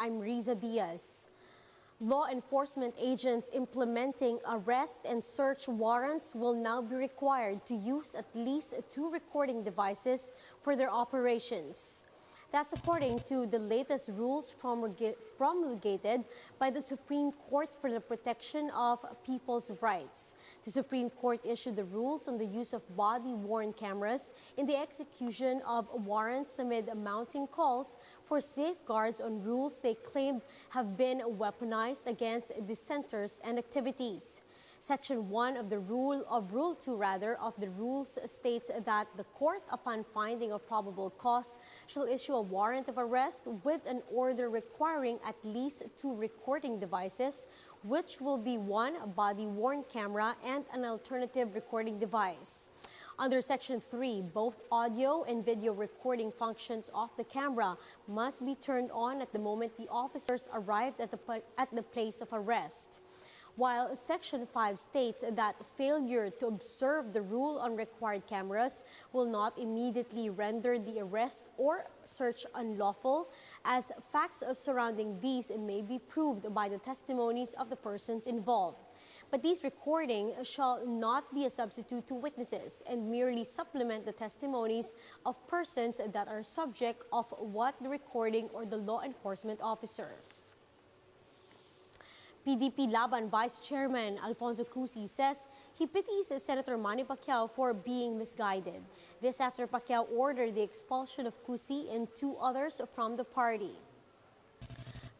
I'm Riza Diaz. Law enforcement agents implementing arrest and search warrants will now be required to use at least 2 recording devices for their operations. That's according to the latest rules promulgated by the Supreme Court for the Protection of People's Rights. The Supreme Court issued the rules on the use of body-worn cameras in the execution of warrants amid mounting calls for safeguards on rules they claimed have been weaponized against dissenters and activities. Section 1 of Rule 2 of the rules states that the court, upon finding of probable cause, shall issue a warrant of arrest with an order requiring at least 2 recording devices, which will be 1 body-worn camera and an alternative recording device. Under Section 3, both audio and video recording functions of the camera must be turned on at the moment the officers arrived at the place of arrest. While Section 5 states that failure to observe the rule on required cameras will not immediately render the arrest or search unlawful, as facts surrounding these may be proved by the testimonies of the persons involved. But these recordings shall not be a substitute to witnesses and merely supplement the testimonies of persons that are subject of what the recording or the law enforcement officer. PDP-Laban Vice Chairman Alfonso Cusi says he pities Senator Manny Pacquiao for being misguided. This after Pacquiao ordered the expulsion of Cusi and 2 others from the party.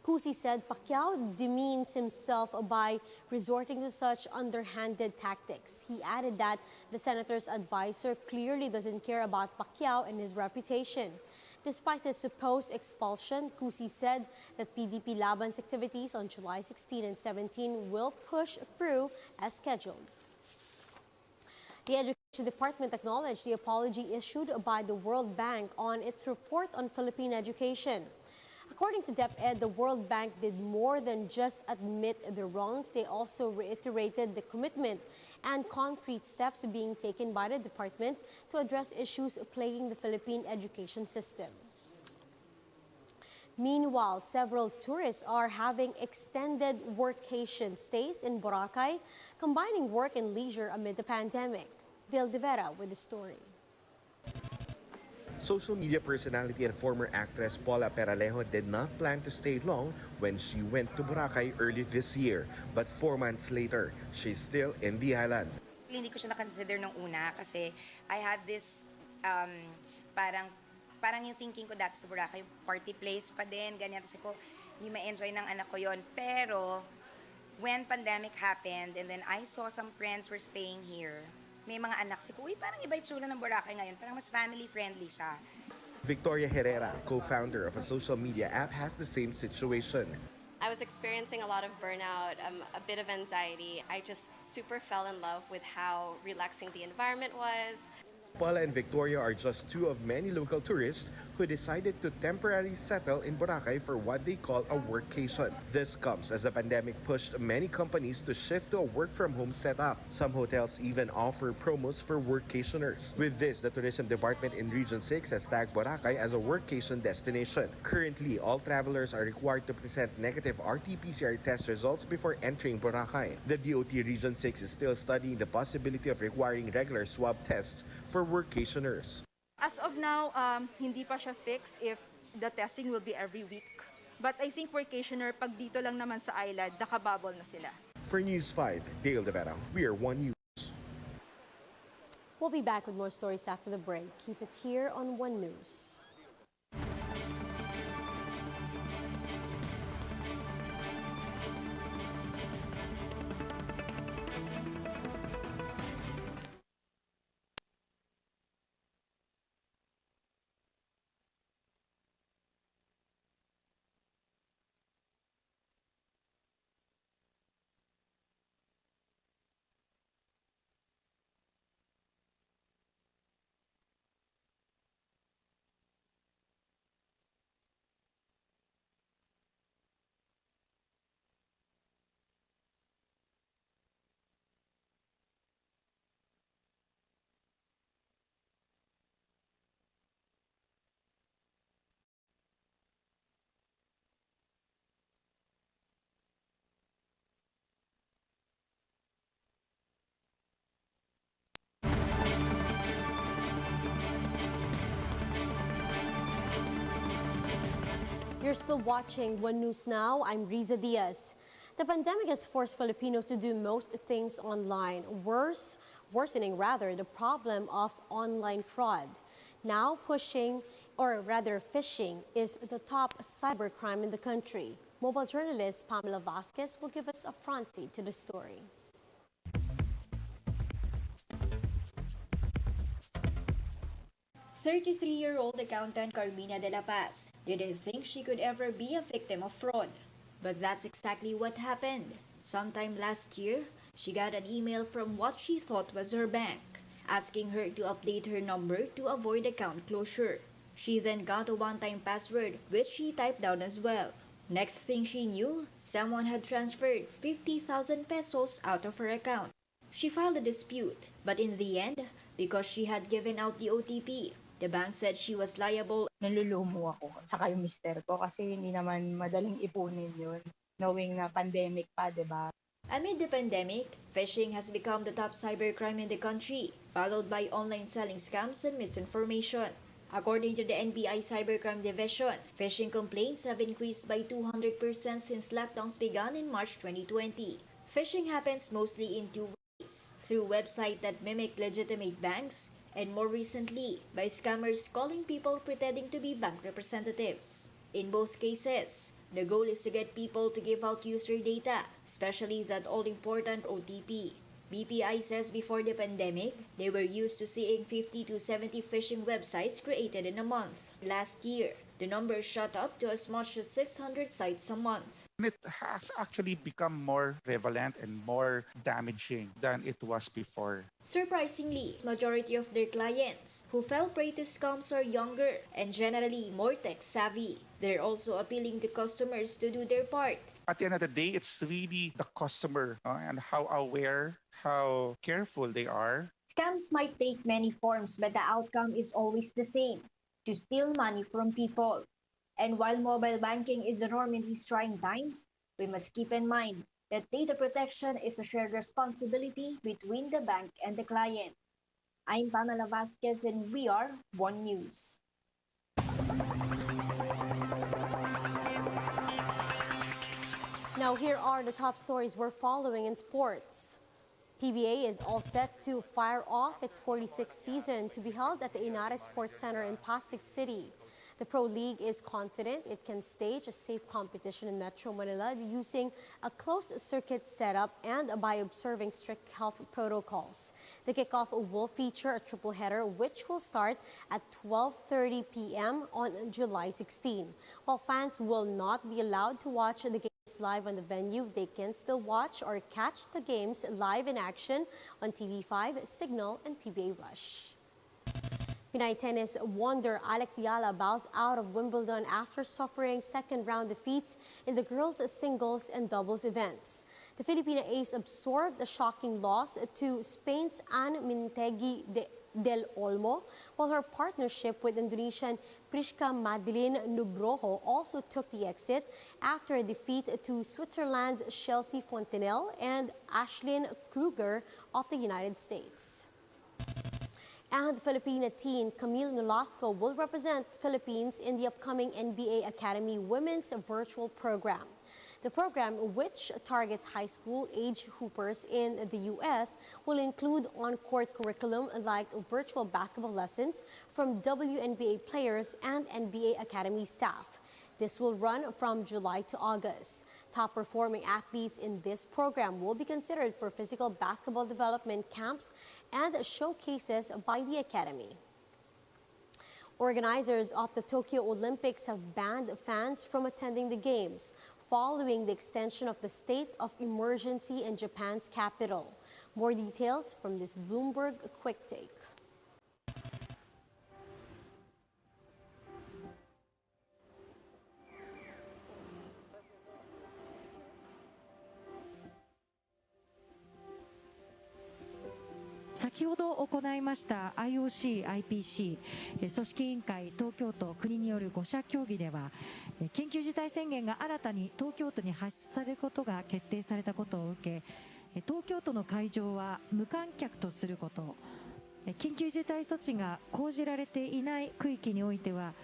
Cusi said Pacquiao demeans himself by resorting to such underhanded tactics. He added that the senator's advisor clearly doesn't care about Pacquiao and his reputation. Despite his supposed expulsion, Cusi said that PDP-Laban's activities on July 16 and 17 will push through as scheduled. The Education Department acknowledged the apology issued by the World Bank on its report on Philippine education. According to DepEd, the World Bank did more than just admit the wrongs. They also reiterated the commitment and concrete steps being taken by the department to address issues plaguing the Philippine education system. Meanwhile, several tourists are having extended workcation stays in Boracay, combining work and leisure amid the pandemic. Del De Vera with the story. Social media personality and former actress Paula Peralejo did not plan to stay long when she went to Boracay early this year. But 4 months later, she's still in the island. Hindi ko siya na-consider nung una kasi I had this parang yung thinking ko dati sa Boracay, party place pa din, ganyan. Kasi ko, hindi ma-enjoy ng anak ko yon. Pero when pandemic happened and then I saw some friends were staying here, may mga anak si ko, uy, parang iba itsura ng Boracay ngayon. Parang mas family-friendly siya. Victoria Herrera, co-founder of a social media app, has the same situation. I was experiencing a lot of burnout, a bit of anxiety. I just super fell in love with how relaxing the environment was. Paula and Victoria are just 2 of many local tourists who decided to temporarily settle in Boracay for what they call a workcation. This comes as the pandemic pushed many companies to shift to a work-from-home setup. Some hotels even offer promos for workcationers. With this, the Tourism Department in Region 6 has tagged Boracay as a workcation destination. Currently, all travelers are required to present negative RT-PCR test results before entering Boracay. The DOT Region 6 is still studying the possibility of requiring regular swab tests for workcationers. As of now, hindi pa siya fixed if the testing will be every week. But I think workationer, pag dito lang naman sa island, nakabubble na sila. For News 5, Dale De Vera, we are One News. We'll be back with more stories after the break. Keep it here on One News. You're still watching One News Now. I'm Riza Diaz. The pandemic has forced Filipinos to do most things online, worsening the problem of online fraud. Now phishing is the top cybercrime in the country. Mobile journalist Pamela Vasquez will give us a front seat to the story. 33-year-old accountant Carmina de la Paz didn't think she could ever be a victim of fraud. But that's exactly what happened. Sometime last year, she got an email from what she thought was her bank, asking her to update her number to avoid account closure. She then got a one-time password, which she typed down as well. Next thing she knew, someone had transferred 50,000 pesos out of her account. She filed a dispute, but in the end, because she had given out the OTP, the bank said she was liable. Nalulumo ako, tsaka yung mister ko kasi hindi naman madaling ipunin yun, knowing na pandemic pa, di ba? Amid the pandemic, phishing has become the top cybercrime in the country, followed by online selling scams and misinformation. According to the NBI Cybercrime Division, phishing complaints have increased by 200% since lockdowns began in March 2020. Phishing happens mostly in two ways: through websites that mimic legitimate banks, and more recently, by scammers calling people pretending to be bank representatives. In both cases, the goal is to get people to give out user data, especially that all-important OTP. BPI says before the pandemic, they were used to seeing 50 to 70 phishing websites created in a month. Last year, the number shot up to as much as 600 sites a month. It has actually become more prevalent and more damaging than it was before. Surprisingly, majority of their clients who fell prey to scams are younger and generally more tech-savvy. They're also appealing to customers to do their part. At the end of the day, it's really the customer and how aware, how careful they are. Scams might take many forms, but the outcome is always the same: to steal money from people. And while mobile banking is the norm in these trying times, we must keep in mind that data protection is a shared responsibility between the bank and the client. I'm Pamela Vasquez and we are One News. Now here are the top stories we're following in sports. PBA is all set to fire off its 46th season to be held at the Inares Sports Center in Pasig City. The Pro League is confident it can stage a safe competition in Metro Manila using a closed-circuit setup and by observing strict health protocols. The kickoff will feature a triple header which will start at 12:30 p.m. on July 16. While fans will not be allowed to watch the games live on the venue, they can still watch or catch the games live in action on TV5, Signal, and PBA Rush. Pinay tennis wonder Alex Yala bows out of Wimbledon after suffering second-round defeats in the girls' singles and doubles events. The Filipina ace absorbed a shocking loss to Spain's Ann Mintegi del Olmo, while her partnership with Indonesian Priska Madeline Nugroho also took the exit after a defeat to Switzerland's Chelsea Fontenelle and Ashlyn Kruger of the United States. And Filipina teen Camille Nolasco will represent Philippines in the upcoming NBA Academy Women's Virtual Program. The program, which targets high school age hoopers in the U.S., will include on-court curriculum like virtual basketball lessons from WNBA players and NBA Academy staff. This will run from July to August. Top-performing athletes in this program will be considered for physical basketball development camps and showcases by the Academy. Organizers of the Tokyo Olympics have banned fans from attending the Games following the extension of the state of emergency in Japan's capital. More details from this Bloomberg Quick Take.先ほど行いました IOC、IPC、組織委員会、東京都、国による5者協議では、緊急事態宣言が新たに東京都に発出されることが決定されたことを受け、東京都の会場は無観客とすること、緊急事態措置が講じられていない区域においては、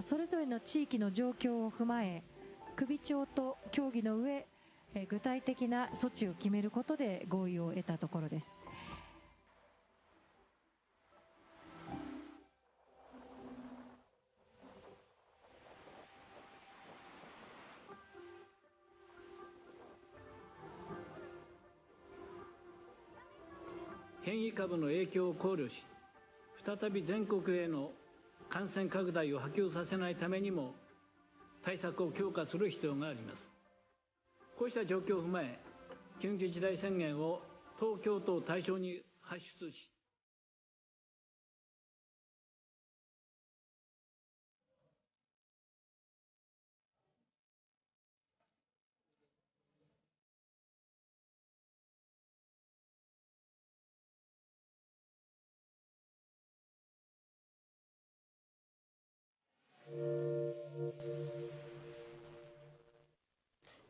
それぞれの地域の状況を踏まえ、首長と協議の上、具体的な措置を決めることで合意を得たところです。変異株の影響を考慮し、再び全国への感染拡大を波及させないためにも対策を強化する必要があります。こうした状況を踏まえ、緊急事態宣言を東京都を対象に発出し、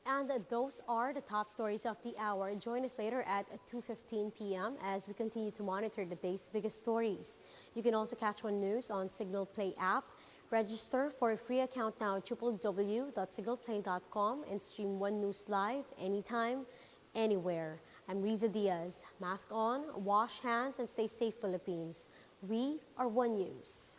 And those are the top stories of the hour. Join us later at 2:15 p.m. as we continue to monitor the day's biggest stories. You can also catch One News on Signal Play app. Register for a free account now at www.signalplay.com and stream One News live anytime, anywhere. I'm Riza Diaz. Mask on, wash hands, and stay safe, Philippines. We are One News.